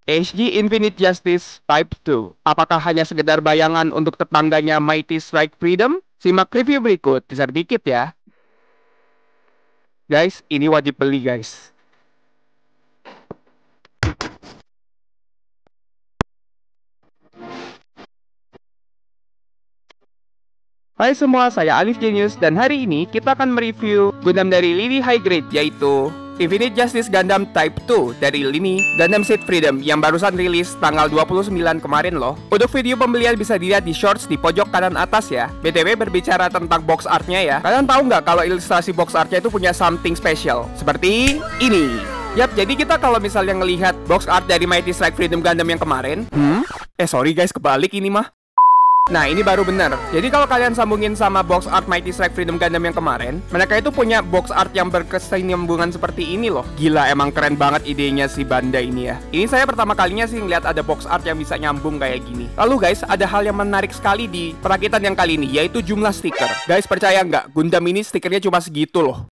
HG Infinite Justice Type 2. Apakah hanya sekedar bayangan untuk tetangganya Mighty Strike Freedom? Simak review berikut, teaser dikit ya. Guys, ini wajib beli guys. Hai semua, saya Alif Genius dan hari ini kita akan mereview Gundam dari lini high grade yaitu Infinite Justice Gundam Type 2 dari lini Gundam Seed Freedom yang barusan rilis tanggal 29 kemarin loh. Untuk video pembelian bisa dilihat di shorts di pojok kanan atas ya. BTW berbicara tentang box artnya ya. Kalian tahu nggak kalau ilustrasi box artnya itu punya something special seperti ini? Yap, jadi kita kalau misalnya ngelihat box art dari Mighty Strike Freedom Gundam yang kemarin, sorry guys, kebalik ini mah. Nah, ini baru bener. Jadi kalau kalian sambungin sama box art Mighty Strike Freedom Gundam yang kemarin, mereka itu punya box art yang berkesinambungan seperti ini loh. Gila, emang keren banget idenya si Bandai ini ya. Ini saya pertama kalinya sih ngeliat ada box art yang bisa nyambung kayak gini. Lalu guys, ada hal yang menarik sekali di perakitan yang kali ini, yaitu jumlah stiker. Guys, percaya nggak? Gundam ini stikernya cuma segitu loh.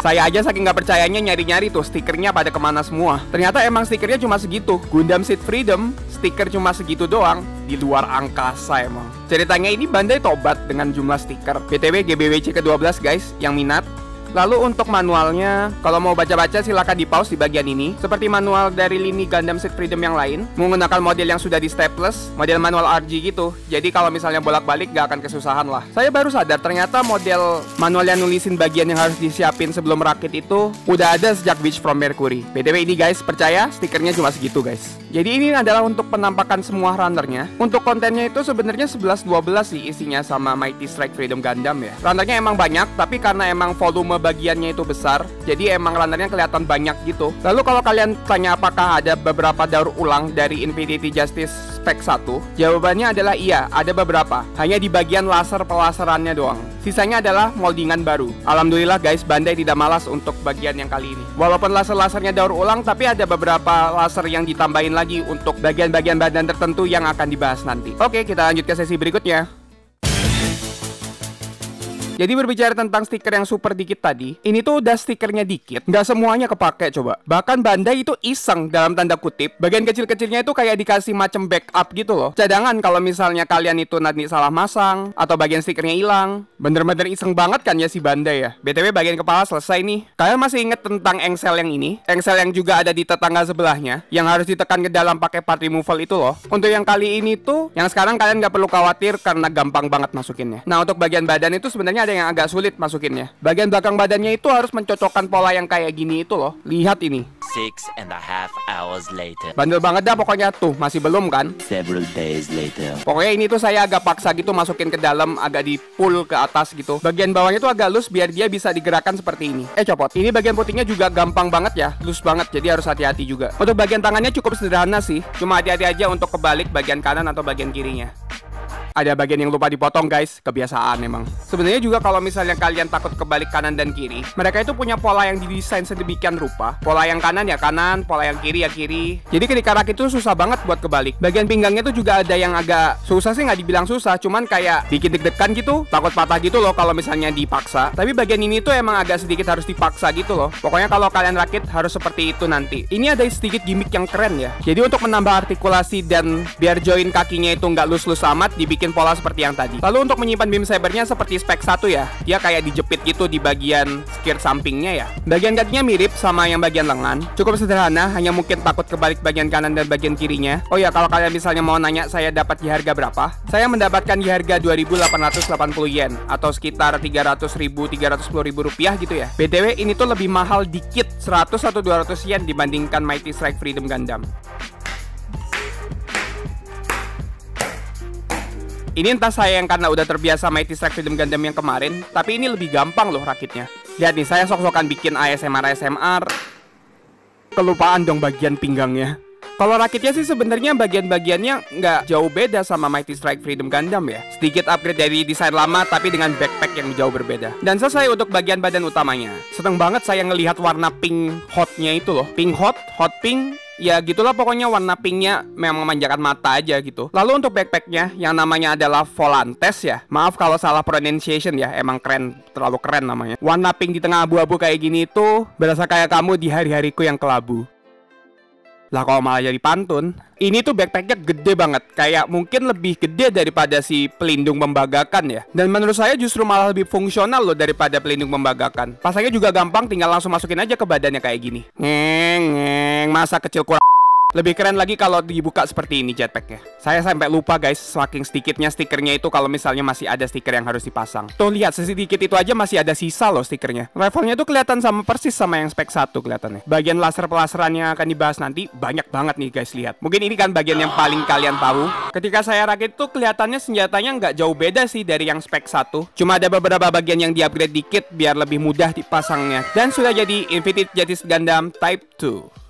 Saya aja saking nggak percayanya nyari-nyari tuh stikernya pada kemana semua. Ternyata emang stikernya cuma segitu. Gundam Seed Freedom, stiker cuma segitu doang. Di luar angkasa emang. Ceritanya ini Bandai tobat dengan jumlah stiker. BTW GBWC ke-12 guys, yang minat. Lalu untuk manualnya, kalau mau baca-baca silakan di pause di bagian ini. Seperti manual dari lini Gundam Seed Freedom yang lain, menggunakan model yang sudah di staples, model manual RG gitu. Jadi kalau misalnya bolak-balik gak akan kesusahan lah. Saya baru sadar ternyata model manual yang nulisin bagian yang harus disiapin sebelum rakit itu udah ada sejak Beach from Mercury. BTW ini guys, percaya stikernya cuma segitu guys. Jadi ini adalah untuk penampakan semua runnernya. Untuk kontennya itu sebenarnya 11-12 sih isinya sama Mighty Strike Freedom Gundam ya. Runnernya emang banyak, tapi karena emang volume bagiannya itu besar, jadi emang runnernya kelihatan banyak gitu. Lalu kalau kalian tanya apakah ada beberapa daur ulang dari Infinity Justice Spec 1, jawabannya adalah iya, ada beberapa. Hanya di bagian laser pelaserannya doang. Sisanya adalah moldingan baru. Alhamdulillah guys, Bandai tidak malas untuk bagian yang kali ini. Walaupun laser-lasernya daur ulang, tapi ada beberapa laser yang ditambahin lagi untuk bagian-bagian badan tertentu yang akan dibahas nanti. Oke, kita lanjut ke sesi berikutnya. Jadi berbicara tentang stiker yang super dikit tadi, ini tuh udah stikernya dikit, nggak semuanya kepake coba. Bahkan Bandai itu iseng dalam tanda kutip, bagian kecil-kecilnya itu kayak dikasih macam backup gitu loh. Cadangan kalau misalnya kalian itu nanti salah masang, atau bagian stikernya hilang. Bener-bener iseng banget kan ya si Bandai ya. BTW bagian kepala selesai nih. Kalian masih inget tentang engsel yang ini? Engsel yang juga ada di tetangga sebelahnya, yang harus ditekan ke dalam pakai part removal itu loh. Untuk yang kali ini tuh, yang sekarang kalian nggak perlu khawatir karena gampang banget masukinnya. Nah untuk bagian badan itu sebenarnya ada yang agak sulit masukinnya. Bagian belakang badannya itu harus mencocokkan pola yang kayak gini itu loh. Lihat ini. 6.5 hours later. Bandel banget dah pokoknya tuh, masih belum kan? Several days later. Pokoknya ini tuh saya agak paksa gitu masukin ke dalam, agak di pull ke atas gitu. Bagian bawahnya tuh agak loose biar dia bisa digerakkan seperti ini. Copot. Ini bagian putihnya juga gampang banget ya, loose banget, jadi harus hati-hati juga. Untuk bagian tangannya cukup sederhana sih, cuma hati-hati aja untuk kebalik bagian kanan atau bagian kirinya. Ada bagian yang lupa dipotong guys, kebiasaan emang. Sebenarnya juga kalau misalnya kalian takut kebalik kanan dan kiri, mereka itu punya pola yang didesain sedemikian rupa. Pola yang kanan ya kanan, pola yang kiri ya kiri. Jadi ketika rakit itu susah banget buat kebalik. Bagian pinggangnya tuh juga ada yang agak susah sih, nggak dibilang susah, cuman kayak bikin deg-degan gitu, takut patah gitu loh kalau misalnya dipaksa. Tapi bagian ini tuh emang agak sedikit harus dipaksa gitu loh. Pokoknya kalau kalian rakit harus seperti itu nanti. Ini ada sedikit gimmick yang keren ya. Jadi untuk menambah artikulasi dan biar join kakinya itu nggak lus-lus amat, dibikin pola seperti yang tadi. Lalu untuk menyimpan beam sabernya seperti spek 1 ya. Dia kayak dijepit gitu di bagian skirt sampingnya ya. Bagian kakinya mirip sama yang bagian lengan. Cukup sederhana, hanya mungkin takut kebalik bagian kanan dan bagian kirinya. Oh ya, kalau kalian misalnya mau nanya saya dapat di harga berapa? Saya mendapatkan di harga 2.880 yen atau sekitar 300.000-310.000 rupiah gitu ya. BTW ini tuh lebih mahal dikit, 100 atau 200 yen dibandingkan Mighty Strike Freedom Gundam. Ini entah saya yang karena udah terbiasa Mighty Strike Freedom Gundam yang kemarin, tapi ini lebih gampang loh rakitnya. Lihat nih, saya sok-sokan bikin ASMR. Kelupaan dong bagian pinggangnya. Kalau rakitnya sih sebenarnya bagian-bagiannya nggak jauh beda sama Mighty Strike Freedom Gundam ya. Sedikit upgrade dari desain lama tapi dengan backpack yang jauh berbeda. Dan selesai untuk bagian badan utamanya. Seneng banget saya ngelihat warna pink hotnya itu loh. Pink hot pink. Ya gitulah pokoknya warna pinknya memang memanjakan mata aja gitu. Lalu untuk backpacknya yang namanya adalah Volantes ya. Maaf kalau salah pronunciation ya, emang keren, terlalu keren namanya. Warna pink di tengah abu-abu kayak gini tuh berasa kayak kamu di hari-hariku yang kelabu. Lah kalau malah jadi pantun. Ini tuh backpacknya gede banget, kayak mungkin lebih gede daripada si pelindung membagakan ya. Dan menurut saya justru malah lebih fungsional loh daripada pelindung membagakan. Pasangnya juga gampang, tinggal langsung masukin aja ke badannya kayak gini. Masa kecil kurang. Lebih keren lagi kalau dibuka seperti ini jetpacknya. Saya sampai lupa guys, saking sedikitnya stikernya itu kalau misalnya masih ada stiker yang harus dipasang. Tuh lihat, sedikit itu aja masih ada sisa loh stikernya. Rifle-nya tuh kelihatan sama persis sama yang spek 1 kelihatannya. Bagian laser-pelaserannya akan dibahas nanti, banyak banget nih guys, lihat. Mungkin ini kan bagian yang paling kalian tahu. Ketika saya rakit tuh kelihatannya senjatanya nggak jauh beda sih dari yang spek 1. Cuma ada beberapa bagian yang di-upgrade dikit biar lebih mudah dipasangnya. Dan sudah jadi Infinite Justice Gundam Type 2.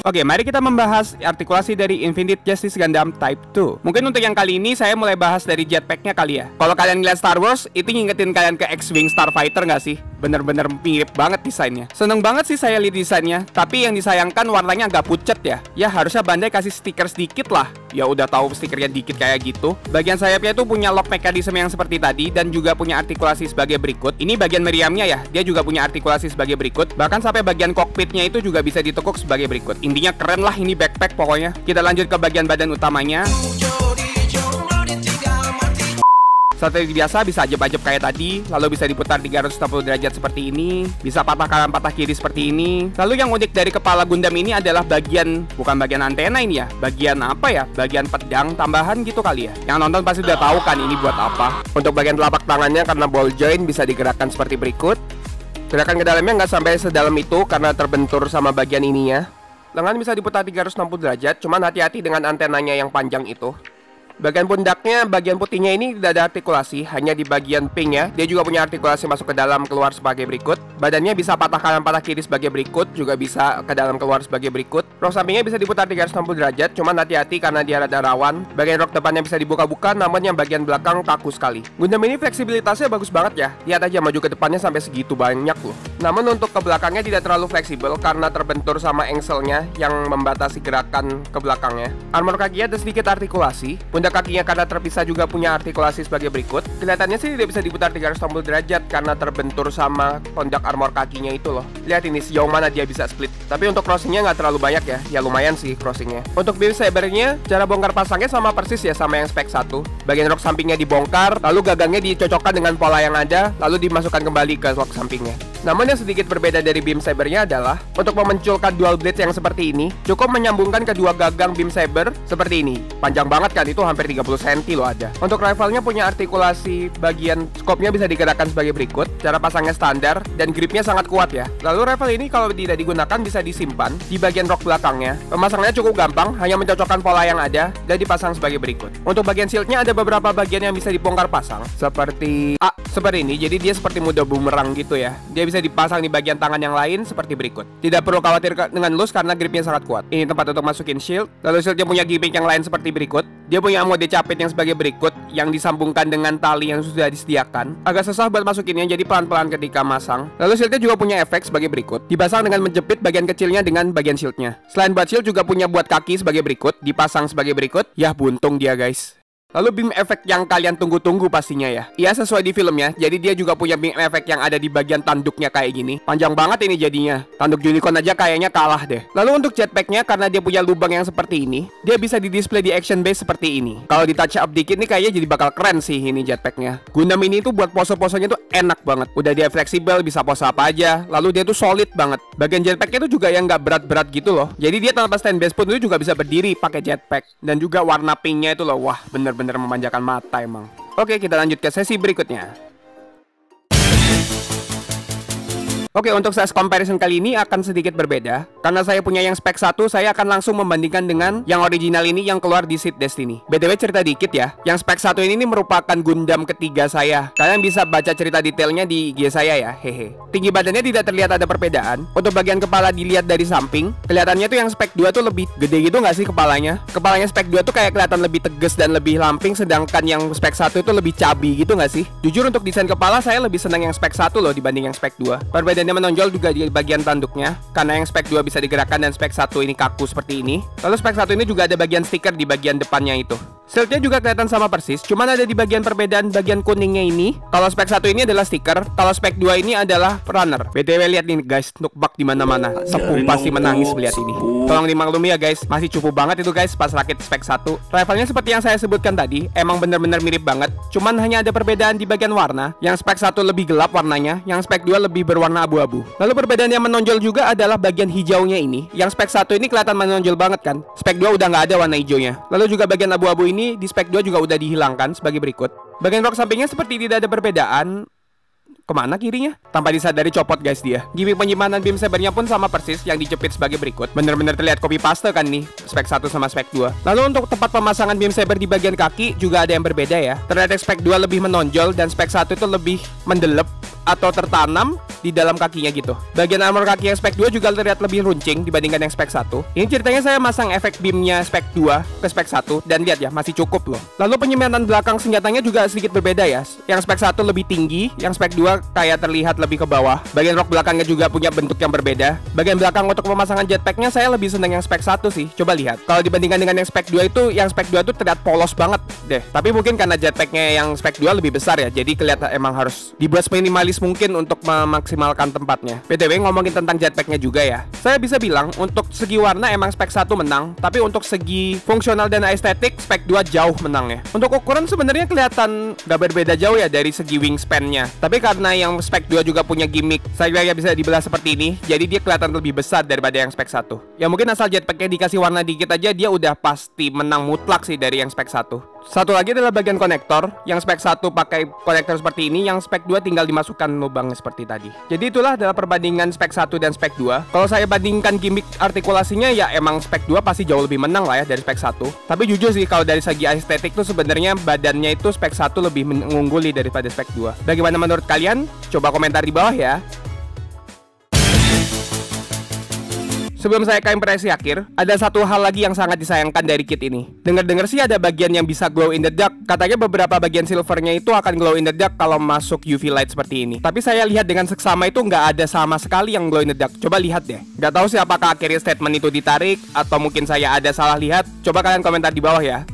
Oke, mari kita membahas artikulasi dari Infinite Justice Gundam Type 2. Mungkin untuk yang kali ini saya mulai bahas dari jetpacknya kali ya. Kalau kalian ngeliat Star Wars, itu ngingetin kalian ke X-Wing Starfighter nggak sih? Bener-bener mirip banget desainnya. Seneng banget sih saya lihat desainnya. Tapi yang disayangkan warnanya agak pucet ya. Ya harusnya Bandai kasih stiker sedikit lah. Ya udah tahu stikernya dikit kayak gitu. Bagian sayapnya itu punya lock mechanism yang seperti tadi dan juga punya artikulasi sebagai berikut. Ini bagian meriamnya ya. Dia juga punya artikulasi sebagai berikut. Bahkan sampai bagian kokpitnya itu juga bisa ditekuk sebagai berikut. Intinya keren lah ini backpack pokoknya. Kita lanjut ke bagian badan utamanya. Strategi biasa bisa ajeb-ajeb kayak tadi, lalu bisa diputar 360 derajat seperti ini, bisa patah kanan patah kiri seperti ini. Lalu yang unik dari kepala Gundam ini adalah bukan bagian antena ini ya, bagian apa ya, bagian pedang tambahan gitu kali ya. Yang nonton pasti udah tahu kan ini buat apa. Untuk bagian telapak tangannya karena ball joint bisa digerakkan seperti berikut. Gerakan ke dalamnya nggak sampai sedalam itu karena terbentur sama bagian ininya. Lengan bisa diputar 360 derajat, cuman hati-hati dengan antenanya yang panjang itu. Bagian pundaknya, bagian putihnya ini tidak ada artikulasi, hanya di bagian pinknya. Dia juga punya artikulasi masuk ke dalam keluar sebagai berikut. Badannya bisa patah kanan patah kiri sebagai berikut, juga bisa ke dalam keluar sebagai berikut. Rok sampingnya bisa diputar 360 derajat, cuman hati-hati karena dia rada rawan. Bagian rok depannya bisa dibuka-buka, namun yang bagian belakang kaku sekali. Gundam ini fleksibilitasnya bagus banget ya. Lihat aja maju ke depannya sampai segitu banyak loh. Namun untuk ke belakangnya tidak terlalu fleksibel karena terbentur sama engselnya yang membatasi gerakan ke belakangnya. Armor kakinya ada sedikit artikulasi. Kakinya karena terpisah juga punya artikulasi sebagai berikut. Kelihatannya sih tidak bisa diputar 360 derajat karena terbentur sama pundak armor kakinya itu loh. Lihat ini sejauh mana dia bisa split. Tapi untuk crossingnya nggak terlalu banyak ya. Ya lumayan sih crossingnya. Untuk beam sabernya, cara bongkar pasangnya sama persis ya sama yang spek 1. Bagian rok sampingnya dibongkar, lalu gagangnya dicocokkan dengan pola yang ada, lalu dimasukkan kembali ke rok sampingnya. Namun yang sedikit berbeda dari beam sabernya adalah untuk memunculkan dual blade yang seperti ini, cukup menyambungkan kedua gagang beam saber seperti ini. Panjang banget kan, itu hampir 30 cm loh ada. Untuk rifle-nya punya artikulasi, bagian scope-nya bisa digerakkan sebagai berikut. Cara pasangnya standar dan gripnya sangat kuat ya. Lalu rifle ini kalau tidak digunakan bisa disimpan di bagian rok belakangnya. Pemasangannya cukup gampang, hanya mencocokkan pola yang ada dan dipasang sebagai berikut. Untuk bagian shield-nya ada beberapa bagian yang bisa dibongkar pasang, seperti ini. Jadi dia seperti mode bumerang gitu ya. Dia bisa dipasang di bagian tangan yang lain seperti berikut. Tidak perlu khawatir dengan loose karena gripnya sangat kuat. Ini tempat untuk masukin shield. Lalu shieldnya punya gimmick yang lain seperti berikut. Dia punya mode capit yang sebagai berikut, yang disambungkan dengan tali yang sudah disediakan. Agak susah buat masukinnya, jadi pelan-pelan ketika masang. Lalu shieldnya juga punya efek sebagai berikut. Dipasang dengan menjepit bagian kecilnya dengan bagian shieldnya. Selain buat shield juga punya buat kaki sebagai berikut. Dipasang sebagai berikut. Yah, buntung dia guys. Lalu beam effect yang kalian tunggu-tunggu pastinya ya. Iya, sesuai di filmnya. Jadi dia juga punya beam effect yang ada di bagian tanduknya kayak gini. Panjang banget ini jadinya. Tanduk unicorn aja kayaknya kalah deh. Lalu untuk jetpacknya, karena dia punya lubang yang seperti ini, dia bisa di-display di action base seperti ini. Kalau di touch up dikit nih kayaknya jadi bakal keren sih ini jetpacknya. Gundam ini tuh buat pose-posenya tuh enak banget. Udah dia fleksibel, bisa pose apa aja. Lalu dia tuh solid banget. Bagian jetpacknya tuh juga yang nggak berat-berat gitu loh. Jadi dia tanpa stand base pun itu juga bisa berdiri pakai jetpack. Dan juga warna pinknya itu loh, wah bener-bener memanjakan mata emang. Oke, kita lanjut ke sesi berikutnya. Oke, untuk size comparison kali ini akan sedikit berbeda. Karena saya punya yang spek 1, saya akan langsung membandingkan dengan yang original ini yang keluar di Seed Destiny. BTW cerita dikit ya, yang spek 1 ini merupakan Gundam ketiga saya. Kalian bisa baca cerita detailnya di IG saya ya, hehe. Tinggi badannya tidak terlihat ada perbedaan. Untuk bagian kepala dilihat dari samping, kelihatannya tuh yang spek 2 tuh lebih gede gitu nggak sih kepalanya? Kepalanya spek 2 tuh kayak kelihatan lebih tegas dan lebih lamping, sedangkan yang spek 1 itu lebih cabi gitu nggak sih? Jujur untuk desain kepala saya lebih senang yang spek 1 loh dibanding yang spek 2. Perbedaannya menonjol juga di bagian tanduknya, karena yang spek 2 bisa digerakkan dan spek 1 ini kaku seperti ini. Lalu spek 1 ini juga ada bagian stiker di bagian depannya itu. Shieldnya juga kelihatan sama persis, cuman ada di bagian perbedaan bagian kuningnya ini. Kalau spek 1 ini adalah stiker, kalau spek 2 ini adalah runner. BTW lihat nih guys, nukbak di mana-mana. Sepuh pasti menangis melihat ini. Tolong dimaklumi ya guys, masih cupu banget itu guys pas rakit spek 1. Rivalnya seperti yang saya sebutkan tadi, emang bener-bener mirip banget. Cuman hanya ada perbedaan di bagian warna. Yang spek 1 lebih gelap warnanya, yang spek 2 lebih berwarna abu-abu. Lalu perbedaan yang menonjol juga adalah bagian hijaunya ini. Yang spek 1 ini kelihatan menonjol banget kan. Spek 2 udah nggak ada warna hijaunya. Lalu juga bagian abu-abu ini di spek 2 juga udah dihilangkan sebagai berikut. Bagian rok sampingnya seperti tidak ada perbedaan. Kemana kirinya? Tanpa disadari copot guys dia. Gimmick penyimpanan beam sabernya pun sama persis yang dijepit sebagai berikut. Bener-bener terlihat copy paste kan nih spek 1 sama spek 2. Lalu untuk tempat pemasangan beam saber di bagian kaki juga ada yang berbeda ya. Terlihat spek 2 lebih menonjol dan spek 1 itu lebih mendelep atau tertanam di dalam kakinya gitu. Bagian armor kaki yang spek 2 juga terlihat lebih runcing dibandingkan yang spek 1. Ini ceritanya saya masang efek beamnya spek 2 ke spek 1 dan lihat ya masih cukup loh. Lalu penyimpanan belakang senjatanya juga sedikit berbeda ya. Yang spek 1 lebih tinggi, yang spek 2 kayak terlihat lebih ke bawah. Bagian rok belakangnya juga punya bentuk yang berbeda. Bagian belakang untuk pemasangan jetpacknya saya lebih senang yang spek 1 sih. Coba lihat. Kalau dibandingkan dengan yang spek 2 itu, yang spek 2 itu terlihat polos banget deh. Tapi mungkin karena jetpacknya yang spek 2 lebih besar ya, jadi kelihatan emang harus dibuat minimalis mungkin untuk memaksimalkan tempatnya. BTW ngomongin tentang jetpacknya juga ya, saya bisa bilang untuk segi warna emang spek 1 menang, tapi untuk segi fungsional dan estetik spek 2 jauh menangnya. Untuk ukuran sebenarnya kelihatan gak berbeda jauh ya dari segi wingspan-nya. Tapi karena yang spek 2 juga punya gimmick saya kira bisa dibelah seperti ini, jadi dia kelihatan lebih besar daripada yang spek 1. Ya mungkin asal jetpacknya dikasih warna dikit aja dia udah pasti menang mutlak sih dari yang spek 1. Satu lagi adalah bagian konektor. Yang spek 1 pakai konektor seperti ini, yang spek 2 tinggal dimasukkan lubang seperti tadi. Jadi itulah adalah perbandingan spek 1 dan spek 2. Kalau saya bandingkan gimmick artikulasinya ya emang spek 2 pasti jauh lebih menang lah ya dari spek 1. Tapi jujur sih kalau dari segi estetik tuh sebenarnya badannya itu spek 1 lebih mengungguli daripada spek 2. Bagaimana menurut kalian? Coba komentar di bawah ya. Sebelum saya ke impresi akhir, ada satu hal lagi yang sangat disayangkan dari kit ini. Dengar-dengar sih ada bagian yang bisa glow in the dark. Katanya beberapa bagian silvernya itu akan glow in the dark kalau masuk UV light seperti ini. Tapi saya lihat dengan seksama itu nggak ada sama sekali yang glow in the dark. Coba lihat deh. Nggak tahu sih apakah akhirnya statement itu ditarik atau mungkin saya ada salah lihat. Coba kalian komentar di bawah ya.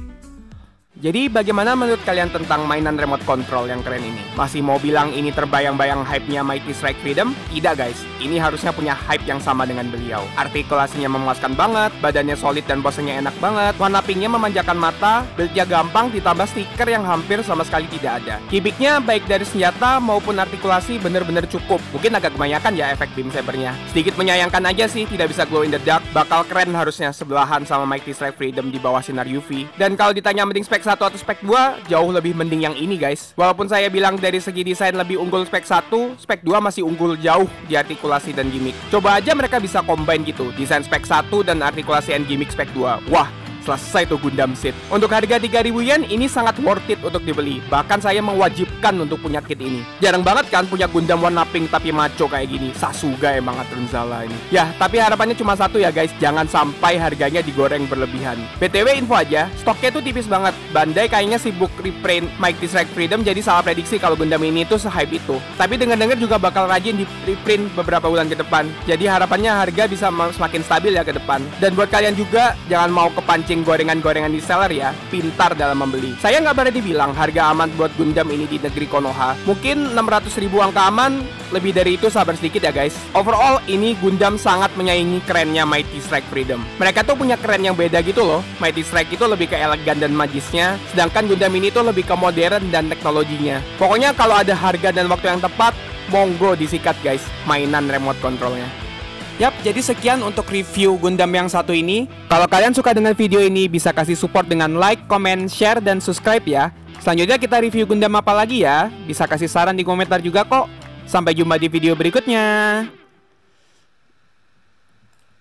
Jadi bagaimana menurut kalian tentang mainan remote control yang keren ini? Masih mau bilang ini terbayang-bayang hype-nya Mighty Strike Freedom? Tidak guys, ini harusnya punya hype yang sama dengan beliau. Artikulasinya memuaskan banget, badannya solid dan posenya enak banget, warna pinknya memanjakan mata, build-nya gampang ditambah stiker yang hampir sama sekali tidak ada. Gimmicknya baik dari senjata maupun artikulasi bener-bener cukup. Mungkin agak kebanyakan ya efek beam sabernya. Sedikit menyayangkan aja sih tidak bisa glow in the dark, bakal keren harusnya sebelahan sama Mighty Strike Freedom di bawah sinar UV. Dan kalau ditanya mending spek 1 atau spek 2, jauh lebih mending yang ini guys. Walaupun saya bilang dari segi desain lebih unggul spek 1, spek 2 masih unggul jauh di artikulasi dan gimmick. Coba aja mereka bisa combine gitu, desain spek 1 dan artikulasi and gimmick spek 2. Wah, selesai tuh Gundam Seed. Untuk harga 3.000 yen ini sangat worth it untuk dibeli. Bahkan saya mewajibkan untuk punya kit ini. Jarang banget kan punya Gundam warna pink tapi maco kayak gini. Sasuga emang Atrunzala ini. Ya, tapi harapannya cuma satu ya guys, jangan sampai harganya digoreng berlebihan. BTW info aja, stoknya tuh tipis banget. Bandai kayaknya sibuk reprint Mighty Strike Freedom, jadi salah prediksi kalau Gundam ini tuh se-hype itu. Tapi dengar-dengar juga bakal rajin di reprint beberapa bulan ke depan. Jadi harapannya harga bisa semakin stabil ya ke depan. Dan buat kalian juga jangan mau kepancing gorengan-gorengan di seller ya, pintar dalam membeli. Saya nggak berani bilang harga aman buat Gundam ini di negeri Konoha. Mungkin 600.000 angka aman, lebih dari itu sabar sedikit ya guys. Overall ini Gundam sangat menyaingi kerennya Mighty Strike Freedom. Mereka tuh punya keren yang beda gitu loh. Mighty Strike itu lebih ke elegan dan magisnya, sedangkan Gundam ini tuh lebih ke modern dan teknologinya. Pokoknya kalau ada harga dan waktu yang tepat, monggo disikat guys mainan remote controlnya. Yap, jadi sekian untuk review Gundam yang satu ini. Kalau kalian suka dengan video ini, bisa kasih support dengan like, comment, share, dan subscribe ya. Selanjutnya kita review Gundam apa lagi ya? Bisa kasih saran di komentar juga kok. Sampai jumpa di video berikutnya.